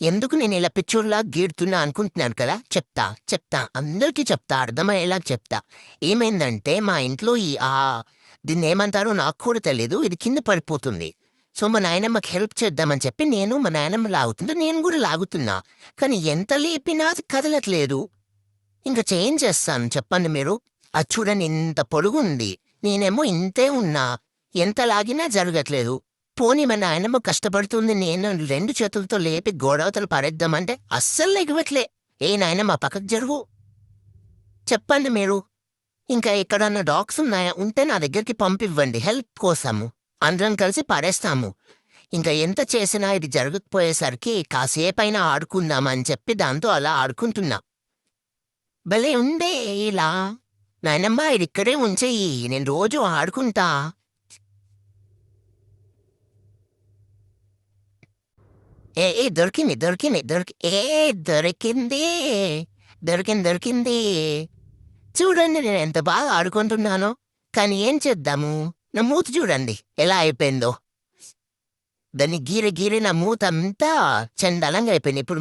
ఎందుకు నేను ఇలా పిచ్చోళ్ళలా గీడుతున్నా అనుకుంటున్నాను కదా! చెప్తా. అందరికీ చెప్తా. అర్థమయ్యేలా చెప్తా. ఏమైందంటే మా ఇంట్లో దీన్నేమంటారో నాకు కూడా తెలీదు. ఇది కింద పడిపోతుంది. సో, మా నాయనమ్మకి హెల్ప్ చేద్దామని చెప్పి నేను మా నాయనమ్మ లాగుతుంటే నేను గూడా లాగుతున్నా. కానీ ఎంత లేపినా అది కదలట్లేదు. ఇంక చేం చేస్తాను చెప్పండి మీరు? అది చూడండి ఇంత పొడుగుంది. నేనేమో ఇంతే ఉన్నా. ఎంత లాగినా జరగట్లేదు. పోనీ మా నాయనమ్మ కష్టపడుతుంది నేను 2 చేతులతో లేపి గోడవతల పారేద్దామంటే అస్సలు లెగవట్లే. ఏ నాయనమ్మ పక్కకు జరుగు. చెప్పండి మీరు. ఇంకా ఎక్కడన్నా డాగ్సున్నాయా? ఉంటే నా దగ్గరికి పంపివ్వండి హెల్ప్ కోసము. అందరం కలిసి పారేస్తాము. ఇంకా ఎంత చేసినా ఇది జరగకపోయేసరికి కాసేపైనా ఆడుకుందామని చెప్పి దాంతో అలా ఆడుకుంటున్నా. భలే ఉందే ఇలా. నాయనమ్మ ఇదిక్కడే ఉంచెయ్యి. నేను రోజూ ఆడుకుంటా. దొరికింది. దొరికింది. దొరికింది. చూడండి నేనెంత బాగా ఆడుకుంటున్నానో. కానీ ఏం చేద్దాము? నా మూతి చూడండి ఎలా అయిపోయిందో. దాన్ని గీరి నా మూతంతా చండాలంగా అయిపోయింది. ఇప్పుడు